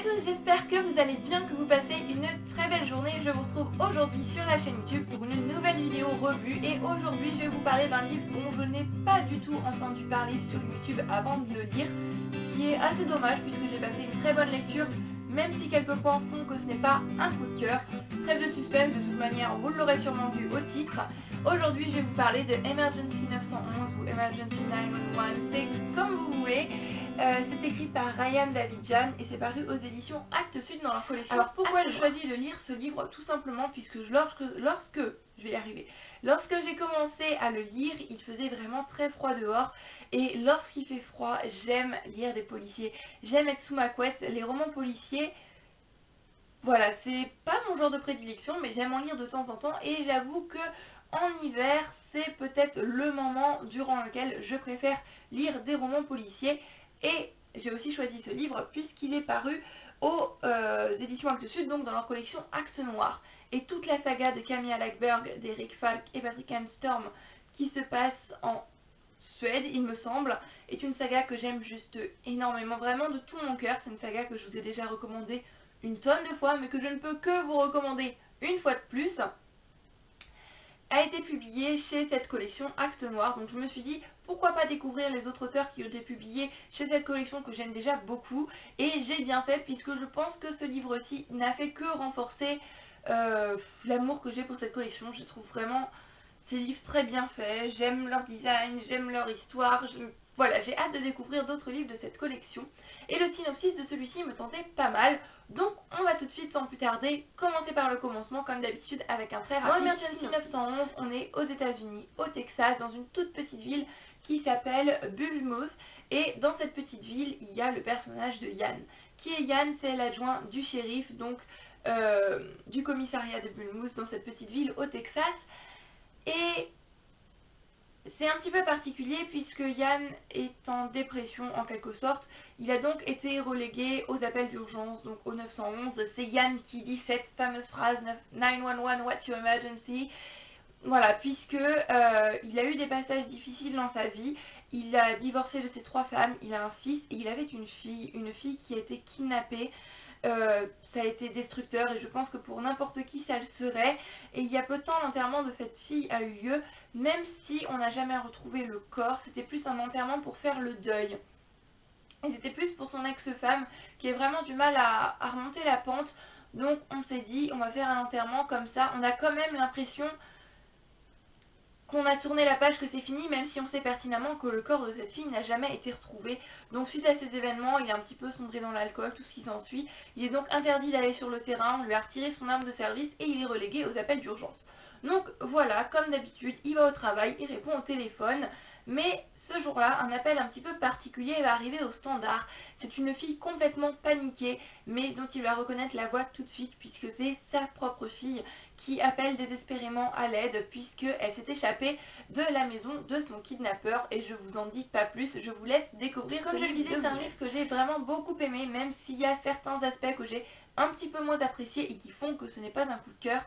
tous, j'espère que vous allez bien, que vous passez une très belle journée. Je vous retrouve aujourd'hui sur la chaîne YouTube pour une nouvelle vidéo revue. Et aujourd'hui je vais vous parler d'un livre dont je n'ai pas du tout entendu parler sur YouTube avant de le lire, ce qui est assez dommage puisque j'ai passé une très bonne lecture, même si quelques points font que ce n'est pas un coup de cœur. Trêve de suspense, de toute manière vous l'aurez sûrement vu au titre. Aujourd'hui je vais vous parler de Emergency 911 ou Emergency 911, c'est comme vous voulez. C'est écrit par Ryan Davidjan et c'est paru aux éditions Actes Sud dans leur collection. Alors pourquoi j'ai choisi de lire ce livre? Tout simplement puisque lorsque j'ai commencé à le lire, il faisait vraiment très froid dehors. Et lorsqu'il fait froid, j'aime lire des policiers. J'aime être sous ma couette. Les romans policiers, voilà, c'est pas mon genre de prédilection, mais j'aime en lire de temps en temps. Et j'avoue que en hiver, c'est peut-être le moment durant lequel je préfère lire des romans policiers. Et j'ai aussi choisi ce livre puisqu'il est paru aux éditions Actes Sud, donc dans leur collection Actes Noirs. Et toute la saga de Camilla Läckberg, d'Eric Falk et Patrick Storm qui se passe en Suède, il me semble, est une saga que j'aime juste énormément, vraiment de tout mon cœur. C'est une saga que je vous ai déjà recommandée une tonne de fois, mais que je ne peux que vous recommander une fois de plus. A été publié chez cette collection Actes Noirs, donc je me suis dit pourquoi pas découvrir les autres auteurs qui ont été publiés chez cette collection que j'aime déjà beaucoup, et j'ai bien fait puisque je pense que ce livre-ci n'a fait que renforcer l'amour que j'ai pour cette collection. Je trouve vraiment ces livres très bien faits, j'aime leur design, j'aime leur histoire, voilà, j'ai hâte de découvrir d'autres livres de cette collection. Et le synopsis de celui-ci me tentait pas mal, donc on va tout de suite, sans plus tarder, commencer par le commencement, comme d'habitude, avec un très rapide. Dans Emergency 911, on est aux États-Unis, au Texas, dans une toute petite ville qui s'appelle Bullmouth. Et dans cette petite ville, il y a le personnage de Yann. Qui est Yann? C'est l'adjoint du shérif, donc du commissariat de Bullmouth, dans cette petite ville au Texas. Et c'est un petit peu particulier puisque Yann est en dépression en quelque sorte. Il a donc été relégué aux appels d'urgence, donc au 911. C'est Yann qui dit cette fameuse phrase 911, what's your emergency? Voilà, puisque il a eu des passages difficiles dans sa vie. Il a divorcé de ses 3 femmes, il a un fils et il avait une fille qui a été kidnappée. Ça a été destructeur et je pense que pour n'importe qui ça le serait. Et il y a peu de temps, l'enterrement de cette fille a eu lieu, même si on n'a jamais retrouvé le corps. C'était plus un enterrement pour faire le deuil. Et c'était plus pour son ex-femme qui a vraiment du mal à remonter la pente. Donc on s'est dit on va faire un enterrement comme ça. On a quand même l'impression qu'on a tourné la page, que c'est fini, même si on sait pertinemment que le corps de cette fille n'a jamais été retrouvé. Donc suite à ces événements, il est un petit peu sombré dans l'alcool, tout ce qui s'ensuit. Il est donc interdit d'aller sur le terrain, on lui a retiré son arme de service et il est relégué aux appels d'urgence. Donc voilà, comme d'habitude, il va au travail, il répond au téléphone, mais ce jour-là, un appel un petit peu particulier va arriver au standard. C'est une fille complètement paniquée, mais dont il va reconnaître la voix tout de suite, puisque c'est sa propre fille qui appelle désespérément à l'aide, puisqu'elle s'est échappée de la maison de son kidnappeur. Et je vous en dis pas plus, je vous laisse découvrir. Comme je le disais, c'est un livre que j'ai vraiment beaucoup aimé, même s'il y a certains aspects que j'ai un petit peu moins appréciés et qui font que ce n'est pas un coup de cœur.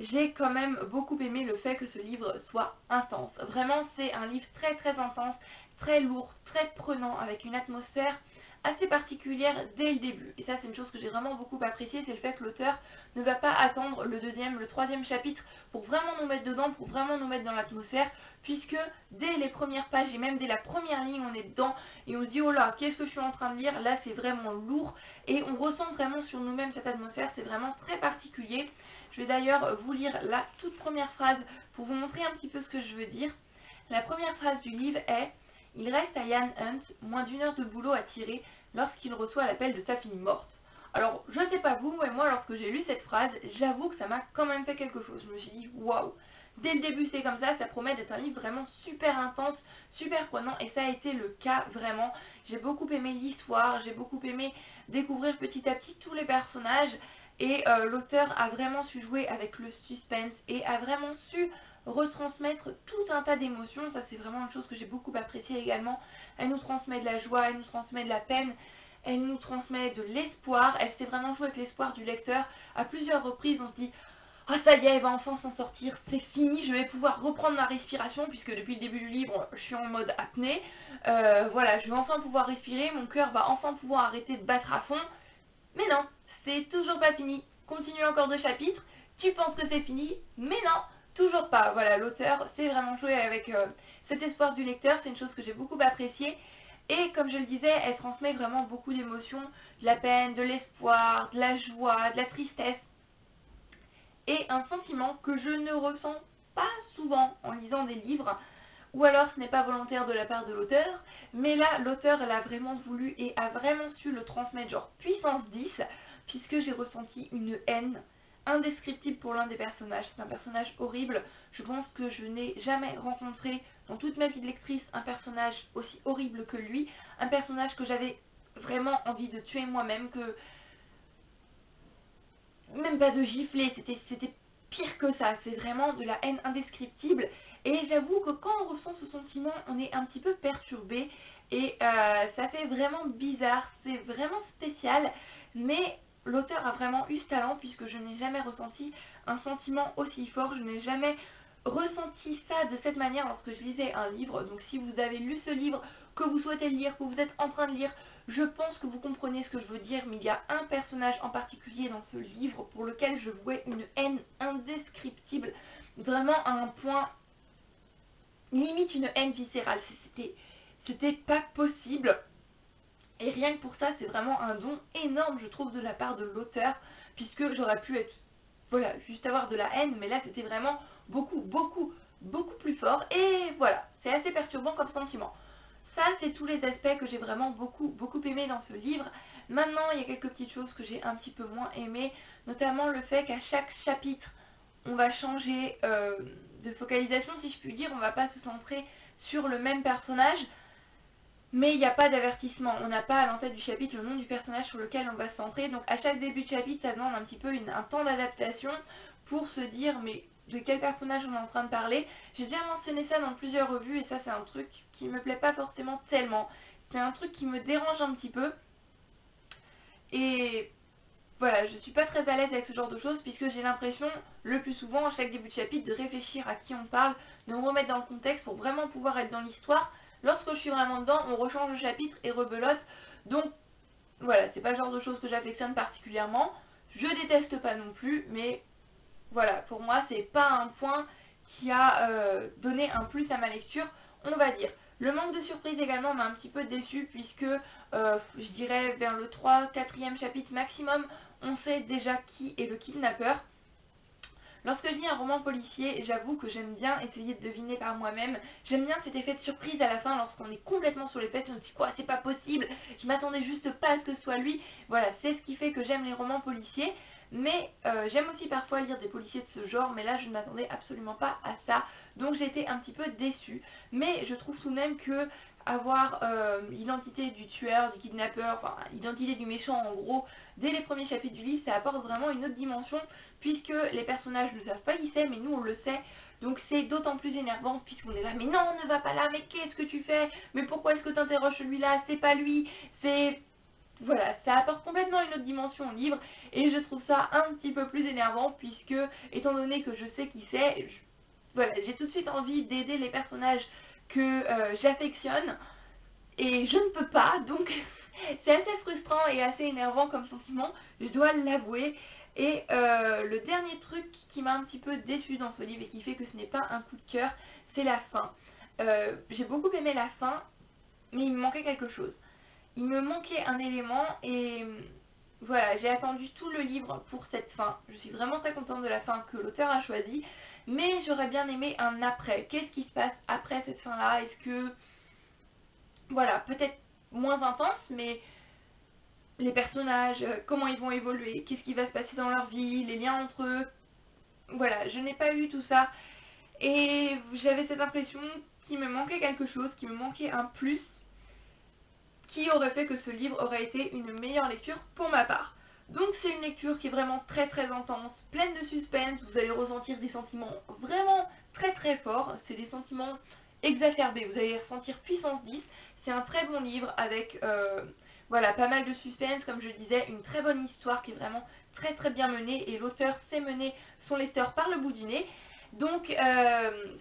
J'ai quand même beaucoup aimé le fait que ce livre soit intense. Vraiment, c'est un livre très très intense, très lourd, très prenant, avec une atmosphère assez particulière dès le début. Et ça, c'est une chose que j'ai vraiment beaucoup appréciée, c'est le fait que l'auteur ne va pas attendre le 2e, le 3e chapitre pour vraiment nous mettre dedans, pour vraiment nous mettre dans l'atmosphère, puisque dès les premières pages et même dès la première ligne, on est dedans et on se dit oh là, qu'est-ce que je suis en train de lire? Là, c'est vraiment lourd et on ressent vraiment sur nous-mêmes cette atmosphère, c'est vraiment très particulier. Je vais d'ailleurs vous lire la toute première phrase pour vous montrer un petit peu ce que je veux dire. La première phrase du livre est « Il reste à Yann Hunt moins d'1 heure de boulot à tirer lorsqu'il reçoit l'appel de sa fille morte. » Alors, je sais pas vous, mais moi, lorsque j'ai lu cette phrase, j'avoue que ça m'a quand même fait quelque chose. Je me suis dit « Waouh !» Dès le début, c'est comme ça promet d'être un livre vraiment super intense, super prenant, et ça a été le cas vraiment. J'ai beaucoup aimé l'histoire, j'ai beaucoup aimé découvrir petit à petit tous les personnages. Et l'auteur a vraiment su jouer avec le suspense et a vraiment su retransmettre tout un tas d'émotions. Ça, c'est vraiment une chose que j'ai beaucoup appréciée également. Elle nous transmet de la joie, elle nous transmet de la peine, elle nous transmet de l'espoir. Elle sait vraiment jouer avec l'espoir du lecteur. À plusieurs reprises, on se dit « Ah, ça y est, elle va enfin s'en sortir, c'est fini, je vais pouvoir reprendre ma respiration, puisque depuis le début du livre, je suis en mode apnée. Voilà, je vais enfin pouvoir respirer, mon cœur va enfin pouvoir arrêter de battre à fond. » Mais non, c'est toujours pas fini. Continue encore 2 chapitres, tu penses que c'est fini, mais non, toujours pas. Voilà, l'auteur sait vraiment jouer avec cet espoir du lecteur, c'est une chose que j'ai beaucoup appréciée. Et comme je le disais, elle transmet vraiment beaucoup d'émotions, de la peine, de l'espoir, de la joie, de la tristesse. Et un sentiment que je ne ressens pas souvent en lisant des livres, ou alors ce n'est pas volontaire de la part de l'auteur, mais là l'auteur elle a vraiment voulu et a vraiment su le transmettre genre puissance 10, puisque j'ai ressenti une haine indescriptible pour l'un des personnages. C'est un personnage horrible, je pense que je n'ai jamais rencontré dans toute ma vie de lectrice un personnage aussi horrible que lui, un personnage que j'avais vraiment envie de tuer moi-même, que même pas de gifler, c'était pire que ça, c'est vraiment de la haine indescriptible. Et j'avoue que quand on ressent ce sentiment, on est un petit peu perturbé et ça fait vraiment bizarre, c'est vraiment spécial, mais l'auteur a vraiment eu ce talent puisque je n'ai jamais ressenti un sentiment aussi fort, je n'ai jamais ressenti ça de cette manière lorsque je lisais un livre. Donc si vous avez lu ce livre, que vous souhaitez le lire, que vous êtes en train de lire, je pense que vous comprenez ce que je veux dire, mais il y a un personnage en particulier dans ce livre pour lequel je vouais une haine indescriptible, vraiment à un point, limite une haine viscérale. C'était pas possible. Et rien que pour ça, c'est vraiment un don énorme, je trouve, de la part de l'auteur, puisque j'aurais pu être, voilà, juste avoir de la haine, mais là c'était vraiment beaucoup plus fort. Et voilà, c'est assez perturbant comme sentiment. Ça, c'est tous les aspects que j'ai vraiment beaucoup aimé dans ce livre. Maintenant, il y a quelques petites choses que j'ai un petit peu moins aimées, notamment le fait qu'à chaque chapitre, on va changer de focalisation, si je puis dire. On va pas se centrer sur le même personnage, mais il n'y a pas d'avertissement. On n'a pas à l'entête du chapitre le nom du personnage sur lequel on va se centrer. Donc à chaque début de chapitre, ça demande un petit peu un temps d'adaptation pour se dire mais de quel personnage on est en train de parler. J'ai déjà mentionné ça dans plusieurs revues et ça c'est un truc qui me plaît pas forcément tellement. C'est un truc qui me dérange un petit peu. Et voilà, je suis pas très à l'aise avec ce genre de choses puisque j'ai l'impression, le plus souvent, à chaque début de chapitre, de réfléchir à qui on parle, de me remettre dans le contexte pour vraiment pouvoir être dans l'histoire. Lorsque je suis vraiment dedans, on rechange le chapitre et rebelote. Donc voilà, c'est pas le genre de choses que j'affectionne particulièrement. Je déteste pas non plus, mais voilà, pour moi, c'est pas un point qui a donné un plus à ma lecture, on va dire. Le manque de surprise également m'a un petit peu déçue puisque je dirais vers le 3-4e chapitre maximum, on sait déjà qui est le kidnappeur. Lorsque je lis un roman policier, j'avoue que j'aime bien essayer de deviner par moi-même. J'aime bien cet effet de surprise à la fin lorsqu'on est complètement sur les fesses, on se dit quoi, c'est pas possible, je m'attendais juste pas à ce que ce soit lui. Voilà, c'est ce qui fait que j'aime les romans policiers. Mais j'aime aussi parfois lire des policiers de ce genre, mais là je ne m'attendais absolument pas à ça. Donc j'ai été un petit peu déçue. Mais je trouve tout de même que avoir l'identité du tueur, du kidnappeur, enfin l'identité du méchant en gros, dès les premiers chapitres du livre, ça apporte vraiment une autre dimension, puisque les personnages ne savent pas qui c'est, mais nous on le sait. Donc c'est d'autant plus énervant puisqu'on est là, mais non, ne va pas là, mais qu'est-ce que tu fais? Mais pourquoi est-ce que tu interroges celui-là? C'est pas lui, c'est... Voilà, ça apporte complètement une autre dimension au livre et je trouve ça un petit peu plus énervant puisque, étant donné que je sais qui c'est, voilà, j'ai tout de suite envie d'aider les personnages que j'affectionne et je ne peux pas, donc c'est assez frustrant et assez énervant comme sentiment, je dois l'avouer. Et le dernier truc qui m'a un petit peu déçue dans ce livre et qui fait que ce n'est pas un coup de cœur, c'est la fin. J'ai beaucoup aimé la fin, mais il me manquait quelque chose. Il me manquait un élément et voilà, j'ai attendu tout le livre pour cette fin. Je suis vraiment très contente de la fin que l'auteur a choisie, mais j'aurais bien aimé un après. Qu'est-ce qui se passe après cette fin-là? Est-ce que, voilà, peut-être moins intense, mais les personnages, comment ils vont évoluer, qu'est-ce qui va se passer dans leur vie, les liens entre eux. Voilà, je n'ai pas eu tout ça et j'avais cette impression qu'il me manquait quelque chose, qu'il me manquait un plus qui aurait fait que ce livre aurait été une meilleure lecture pour ma part. Donc c'est une lecture qui est vraiment très intense, pleine de suspense, vous allez ressentir des sentiments vraiment très forts, c'est des sentiments exacerbés, vous allez ressentir puissance 10, c'est un très bon livre avec voilà, pas mal de suspense, comme je disais, une très bonne histoire qui est vraiment très bien menée et l'auteur sait mener son lecteur par le bout du nez. Donc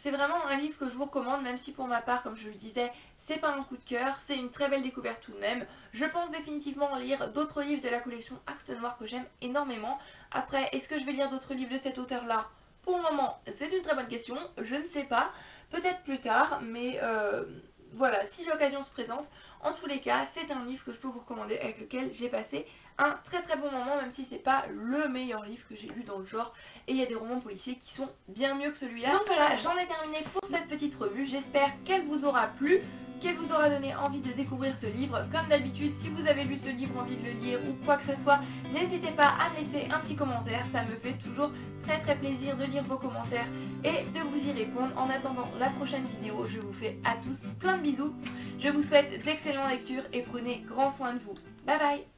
c'est vraiment un livre que je vous recommande, même si pour ma part, comme je le disais, c'est pas un coup de cœur, c'est une très belle découverte tout de même. Je pense définitivement lire d'autres livres de la collection Actes Noirs que j'aime énormément. Après, est-ce que je vais lire d'autres livres de cet auteur-là? Pour le moment, c'est une très bonne question, je ne sais pas. Peut-être plus tard, mais voilà, si l'occasion se présente. En tous les cas, c'est un livre que je peux vous recommander, avec lequel j'ai passé un très très bon moment, même si c'est pas le meilleur livre que j'ai lu dans le genre. Et il y a des romans policiers qui sont bien mieux que celui-là. Donc voilà, j'en ai terminé pour cette petite revue. J'espère qu'elle vous aura plu, qu'elle vous aura donné envie de découvrir ce livre. Comme d'habitude, si vous avez lu ce livre, envie de le lire ou quoi que ce soit, n'hésitez pas à me laisser un petit commentaire. Ça me fait toujours très très plaisir de lire vos commentaires et de vous y répondre. En attendant la prochaine vidéo, je vous fais à tous plein de bisous. Je vous souhaite d'excellentes lectures et prenez grand soin de vous. Bye bye!